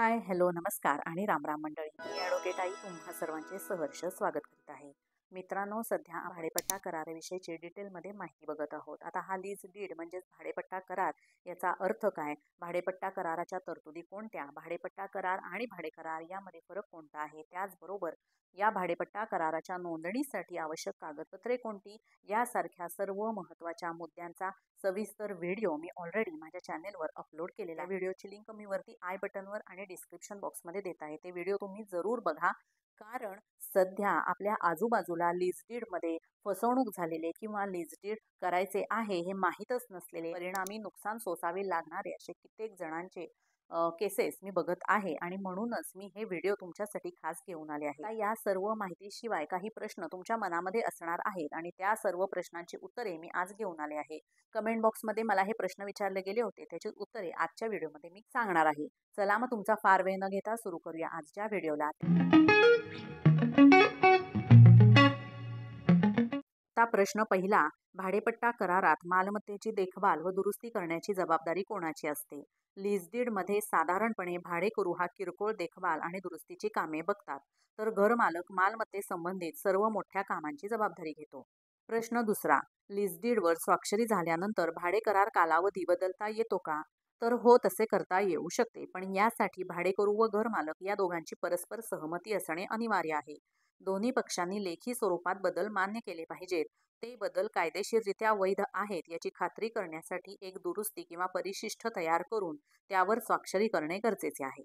हाय, hello, नमस्कार आणि रामराम मंडळी. मी ॲडव्होकेट आई तुम्हा सर्वांचे सहर्ष स्वागत करीत आहे. मित्रांनो, सध्या भाडेपट्टा कराराविषयीची डिटेलमध्ये माहिती बघत आहोत. आता हा लीज डीड म्हणजेच भाडेपट्टा करार याचा अर्थ काय? भाडेपट्टा कराराच्या तरतुदी कोणत्या? भाडेपट्टा करार आणि भाडेकरार यामध्ये फरक कोणता आहे? त्याचबरोबर या भाडेपट्टा कराराच्या नोंदणीसाठी आवश्यक कागदपत्रे कोणती? यासारख्या सर्व महत्त्वाच्या मुद्द्यांचा सविस्तर व्हिडिओ मी ऑलरेडी माझ्या चॅनेलवर अपलोड केलेला आहे. व्हिडिओची लिंक मी वरती आय बटनवर आणि डिस्क्रिप्शन बॉक्समध्ये देत आहे. ते व्हिडिओ तुम्ही जरूर बघा, कारण सध्या आपल्या आजूबाजूला लीज डीडमध्ये फसवणूक झालेले किंवा लीज डीड करायचे आहे हे माहीतच नसलेले, परिणामी नुकसान सोसावे लागणारे असे कित्येक जणांचे केसेस मी बघत आहे आणि म्हणूनच मी हे व्हिडिओ तुमच्यासाठी खास घेऊन आले आहे. या सर्व माहितीशिवाय काही प्रश्न तुमच्या मनामध्ये असणार आहेत आणि त्या सर्व प्रश्नांची उत्तरे मी आज घेऊन आले आहे. कमेंट बॉक्समध्ये मला हे प्रश्न विचारले गेले होते, त्याची उत्तरे आजच्या व्हिडिओमध्ये मी सांगणार आहे. चला मग तुमचा फार वेळ न घेता सुरू करूया आजच्या व्हिडिओला. आता प्रश्न पहिला, भाडेपट्टा करारात मालमत्तेची देखभाल व दुरुस्ती करण्याची जबाबदारी कोणाची असते? लीज डीडमध्ये साधारणपणे भाडेकरू हा किरकोळ देखभाल आणि दुरुस्तीची कामे बघतात, तर घरमालक मालमत्ते संबंधित सर्व मोठ्या कामांची जबाबदारी घेतो. प्रश्न दुसरा, लीज डीडवर स्वाक्षरी झाल्यानंतर भाडेकरार कालावधी बदलता येतो का? तर हो, तसे करता येऊ शकते, पण यासाठी भाडेकरू व घरमालक या दोघांची परस्पर सहमती असणे अनिवार्य आहे. दोन्ही पक्षांनी लेखी स्वरूपात बदल मान्य केले पाहिजेत. ते बदल कायदेशीररित्या वैध आहेत याची खात्री करण्यासाठी एक दुरुस्ती किंवा परिशिष्ट तयार करून त्यावर स्वाक्षरी करणे गरजेचे आहे.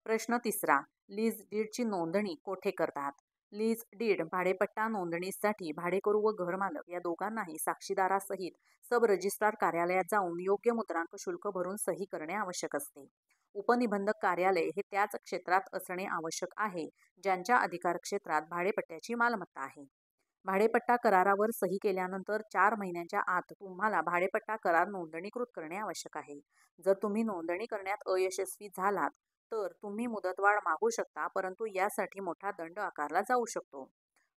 प्रश्न तिसरा, लीज डीडची नोंदणी कोठे करतात? लीज डीड भाडेपट्टा नोंदणीसाठी भाडेकरू व घरमालक या दोघांनाही साक्षीदारासहित सब रजिस्ट्रार कार्यालयात जाऊन योग्य मुद्रांक शुल्क भरून सही करणे आवश्यक असते. उपनिबंधक कार्यालय हे त्याच क्षेत्रात असणे आवश्यक आहे ज्यांच्या अधिकार क्षेत्रात भाडेपट्ट्याची मालमत्ता आहे. भाडेपट्टा करारावर सही केल्यानंतर 4 महिन्यांच्या आत तुम्हाला भाडेपट्टा करार नोंदणीकृत करणे आवश्यक आहे. जर तुम्ही नोंदणी करण्यात अयशस्वी झालात तर तुम्ही मुदतवाढ मागू शकता, परंतु यासाठी मोठा दंड आकारला जाऊ शकतो.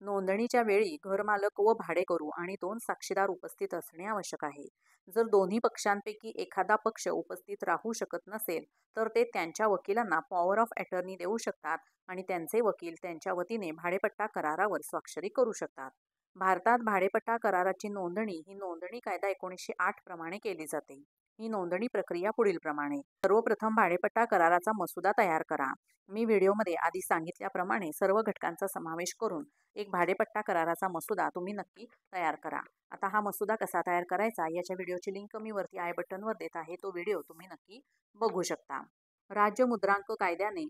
नोंदणीच्या वेळी घरमालक व भाडेकरू आणि 2 साक्षीदार उपस्थित असणे आवश्यक आहे. जर दोन्ही पक्षांपैकी एखादा पक्ष उपस्थित राहू शकत नसेल तर ते त्यांच्या वकिलांना पॉवर ऑफ अटर्नी देऊ शकतात आणि त्यांचे वकील त्यांच्या वतीने भाडेपट्टा करारावर स्वाक्षरी करू शकतात. भारतात भाडेपट्टा कराराची नोंदणी ही नोंदणी कायदा 1908 प्रमाणे केली जाते. ही नोंदणी प्रक्रिया पुढीलप्रमाणे. सर्वप्रथम भाडेपट्टा कराराचा मसुदा तयार करा. मी व्हिडिओमध्ये आधी सांगितल्याप्रमाणे सर्व घटकांचा समावेश करून एक भाडेपट्टा कराराचा मसुदा तुम्ही नक्की तयार करा. आता हा मसुदा कसा तयार करायचा याच्या व्हिडिओची लिंक मी वरती आय बटनवर देत आहे. तो व्हिडिओ तुम्ही नक्की बघू शकता. राज्य मुद्रांक कायद्याने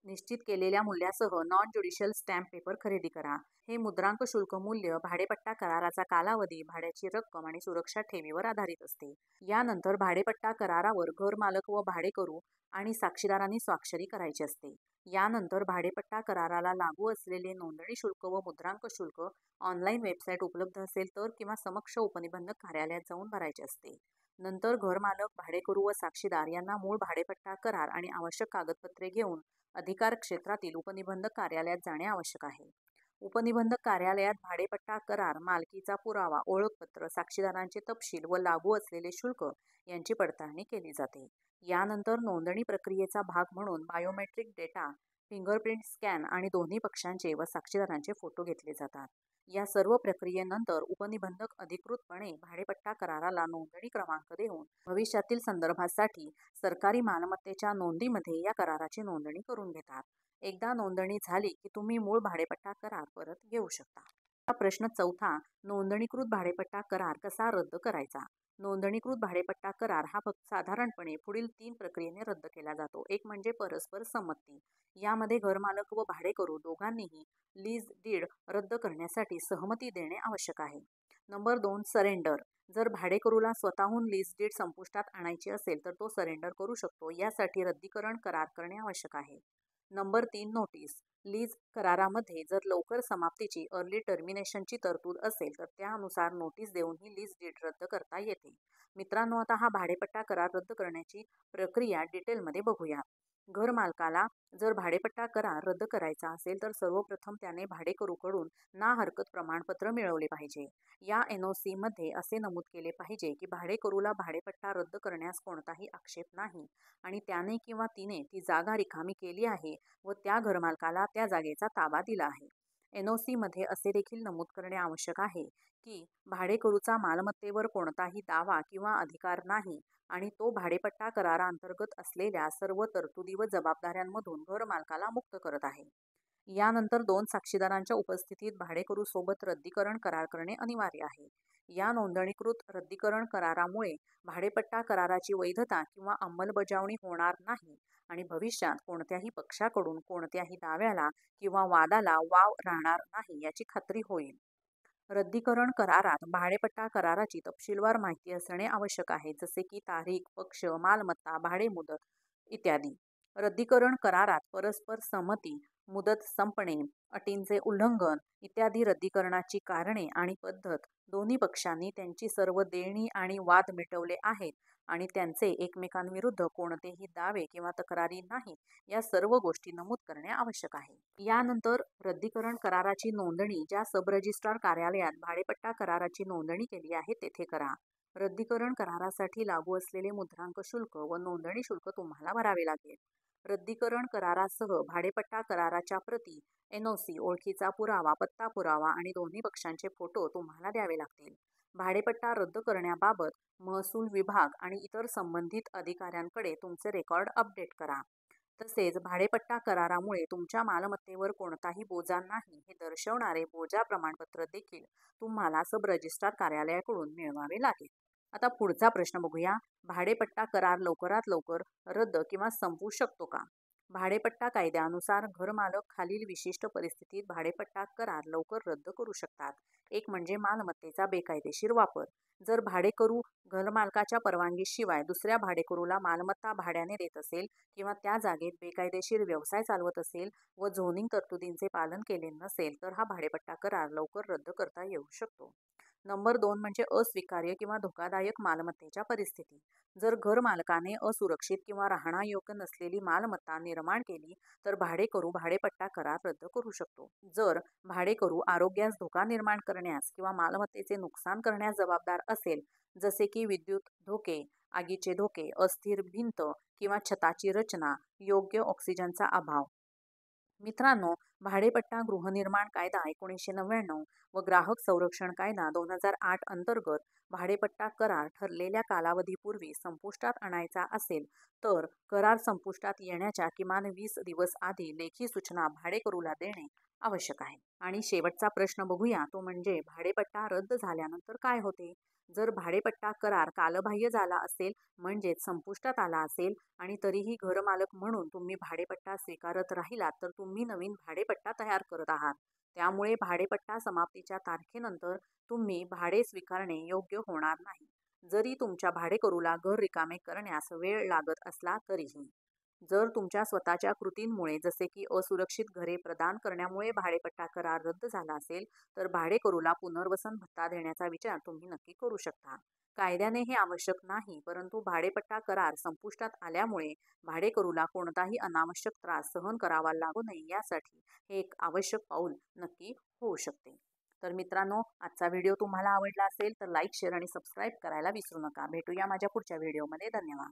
निश्चित केलेल्या मूल्यासह नॉन ज्युडिशियल स्टॅम्प पेपर खरेदी करा. हे मुद्रांक शुल्क मूल्य भाडेपट्टा कराराचा कालावधी, भाड्याची रक्कम आणि सुरक्षा ठेवीवर आधारित असते. यानंतर भाडेपट्टा करारावर घरमालक व भाडेकरू आणि साक्षीदारांनी स्वाक्षरी करायची असते. यानंतर भाडेपट्टा कराराला लागू असलेले नोंदणी शुल्क व मुद्रांक शुल्क ऑनलाईन वेबसाईट उपलब्ध असेल तर किंवा समक्ष उपनिबंधक कार्यालयात जाऊन भरायचे असते. नंतर घरमालक, भाडेकरू व साक्षीदार यांना मूळ भाडेपट्टा करार आणि आवश्यक कागदपत्रे घेऊन अधिकार क्षेत्रातील उपनिबंधक कार्यालयात जाणे आवश्यक आहे. उपनिबंधक कार्यालयात भाडेपट्टा करार, मालकीचा पुरावा, ओळखपत्र, साक्षीदारांचे तपशील व लागू असलेले शुल्क यांची पडताळणी केली जाते. यानंतर नोंदणी प्रक्रियेचा भाग म्हणून बायोमेट्रिक डेटा, फिंगरप्रिंट स्कॅन आणि दोन्ही पक्षांचे व साक्षीदारांचे फोटो घेतले जातात. या सर्व प्रक्रियेनंतर उपनिबंधक अधिकृतपणे भाडेपट्टा कराराला नोंदणी क्रमांक देऊन भविष्यातील संदर्भासाठी सरकारी मालमत्तेच्या नोंदीमध्ये या कराराची नोंदणी करून घेतात. एकदा नोंदणी झाली की तुम्ही मूळ भाडेपट्टा करार परत घेऊ शकता. प्रश्न चौथा, नोंदणीकृत भाडेपट्टा करार कसा रद्द करायचा? नोंदणीकृत भाडेपट्टा करार हा फक्त साधारणपणे पुढील 3 प्रक्रियेने रद्द केला जातो. एक म्हणजे परस्पर संमती. यामध्ये घरमालक व भाडेकरू दोघांनीही लीज डीड रद्द करण्यासाठी सहमती देणे आवश्यक आहे. Number 2, surrender. जर भाडेकरूला स्वतःहून लीज डीड संपुष्टात आणायची असेल तर तो सरेंडर करू शकतो. यासाठी रद्दीकरण करार करणे आवश्यक आहे. Number 3, notice. लीज करारामध्ये जर लवकर समाप्तीची अर्ली टर्मिनेशनची तरतूद असेल तर त्यानुसार नोटीस देऊन ही लीज डीड रद्द करता येते. मित्रांनो, आता हा भाडेपट्टा करार रद्द करण्याची प्रक्रिया डिटेलमध्ये बघूया. घरमालकाला जर भाडेपट्टा करार रद्द करायचा असेल तर सर्वप्रथम त्याने भाडेकरूकडून ना हरकत प्रमाणपत्र मिळवले पाहिजे. या NOC मध्ये असे नमूद केले पाहिजे की भाडेकरूला भाडेपट्टा रद्द करण्यास कोणताही आक्षेप नाही आणि त्याने किंवा तिने ती जागा रिकामी केली आहे व त्या घरमालकाला त्या जागेचा ताबा दिला आहे. NOC मध्ये असे देखील नमूद करणे आवश्यक आहे की भाडेकरूचा मालमत्तेवर कोणताही दावा किंवा अधिकार नाही आणि तो भाडेपट्टा कराराअंतर्गत असलेल्या सर्व तरतुदी व जबाबदाऱ्यांमधून घरमालकाला मुक्त करत आहे. यानंतर 2 साक्षीदारांच्या उपस्थितीत भाडेकरूसोबत रद्दीकरण करार करणे अनिवार्य आहे. या नोंदणीकृत रद्दीकरण करारामुळे भाडेपट्टा कराराची वैधता किंवा अंमलबजावणी होणार नाही आणि भविष्यात कोणत्याही पक्षाकडून कोणत्याही दाव्याला किंवा वादाला वाव राहणार नाही याची खात्री होईल. रद्दीकरण करारात भाडेपट्टा कराराची तपशीलवार माहिती असणे आवश्यक आहे, जसे की तारीख, पक्ष, मालमत्ता, भाडे मुदत इत्यादी. रद्दीकरण करारात परस्पर संमती, मुदत संपणे, अटींचे उल्लंघन इत्यादी रद्दीकरणाची कारणे आणि पद्धत, दोन्ही पक्षांनी त्यांची सर्व देणी आणि वाद मिटवले आहेत आणि त्यांचे एकमेकांविरुद्ध कोणतेही दावे किंवा तक्रारी नाहीत, या सर्व गोष्टी नमूद करणे आवश्यक आहे. यानंतर रद्दीकरण कराराची नोंदणी ज्या सब रजिस्ट्रार कार्यालयात भाडेपट्टा कराराची नोंदणी केली आहे तेथे करा. रद्दीकरण करारासाठी लागू असलेले मुद्रांक शुल्क व नोंदणी शुल्क तुम्हाला भरावे लागेल. रद्दीकरण करारासह भाडेपट्टा कराराच्या प्रती, NOC, ओळखीचा पुरावा, पत्ता पुरावा आणि दोन्ही पक्षांचे फोटो तुम्हाला द्यावे लागतील. भाडेपट्टा रद्द करण्याबाबत महसूल विभाग आणि इतर संबंधित अधिकाऱ्यांकडे तुमचे रेकॉर्ड अपडेट करा. तसेच भाडेपट्टा करारामुळे तुमच्या मालमत्तेवर कोणताही बोजा नाही हे दर्शवणारे बोजा प्रमाणपत्र देखील तुम्हाला सब रजिस्ट्रार कार्यालयाकडून मिळवावे लागेल. आता पुढचा प्रश्न बघूया. भाडेपट्टा करार लवकरात लवकर रद्द किंवा संपू शकतो का? भाडेपट्टा कायद्यानुसार घरमालक खालील विशिष्ट परिस्थितीत भाडेपट्टा करार लवकर रद्द करू शकतात. एक म्हणजे मालमत्तेचा बेकायदेशीर वापर. जर भाडेकरू घरमालकाच्या परवानगीशिवाय दुसऱ्या भाडेकरूला मालमत्ता भाड्याने देत असेल किंवा त्या जागेत बेकायदेशीर व्यवसाय चालवत असेल व झोनिंग तरतुदींचे पालन केले नसेल तर हा भाडेपट्टा करार लवकर रद्द करता येऊ शकतो. नंबर 2 म्हणजे अस्वीकार्य किंवा धोकादायक मालमत्तेच्या परिस्थिती. जर घरमालकाने असुरक्षित किंवा राहण्यायोग्य नसलेली मालमत्ता निर्माण केली तर भाडेकरू भाडेपट्टा करार रद्द करू शकतो. जर भाडेकरू आरोग्यास धोका निर्माण करण्यास किंवा मालमत्तेचे नुकसान करण्यास जबाबदार असेल, जसे की विद्युत धोके, आगीचे धोके, अस्थिर भिंत किंवा छताची रचना, योग्य ऑक्सिजनचा अभाव. मित्रांनो, भाडेपट्टा गृहनिर्माण कायदा 1999 व ग्राहक संरक्षण कायदा 2008 अंतर्गत भाडेपट्टा करार ठरलेल्या कालावधीपूर्वी संपुष्टात आणायचा असेल तर करार संपुष्टात येण्याच्या किमान 20 दिवस आधी लेखी सूचना भाडेकरूला देणे आवश्यक आहे. आणि शेवटचा प्रश्न बघूया, तो म्हणजे भाडेपट्टा रद्द झाल्यानंतर काय होते? जर भाडेपट्टा करार कालबाह्य झाला असेल, म्हणजेच संपुष्टात आला असेल आणि तरीही घरमालक म्हणून तुम्ही भाडेपट्टा स्वीकारत राहिलात तर तुम्ही नवीन भाडेपट्टा तयार करत आहात. त्यामुळे भाडेपट्टा समाप्तीच्या तारखेनंतर तुम्ही भाडे स्वीकारणे योग्य होणार नाही, जरी तुमच्या भाडेकरूला घर रिकामे करण्यास वेळ लागत असला तरीही. जर तुमच्या स्वतःच्या कृतींमुळे, जसे की असुरक्षित घरे प्रदान करण्यामुळे भाडेपट्टा करार रद्द झाला असेल तर भाडेकरूला पुनर्वसन भत्ता देण्याचा विचार तुम्ही नक्की करू शकता. कायद्याने हे आवश्यक नाही, परंतु भाडेपट्टा करार संपुष्टात आल्यामुळे भाडेकरूला कोणताही अनावश्यक त्रास सहन करावा लागू नये यासाठी हे एक आवश्यक पाऊल नक्की होऊ शकते. तर मित्रांनो, आजचा व्हिडिओ तुम्हाला आवडला असेल तर लाईक, शेअर आणि सबस्क्राईब करायला विसरू नका. भेटूया माझ्या पुढच्या व्हिडिओमध्ये. धन्यवाद.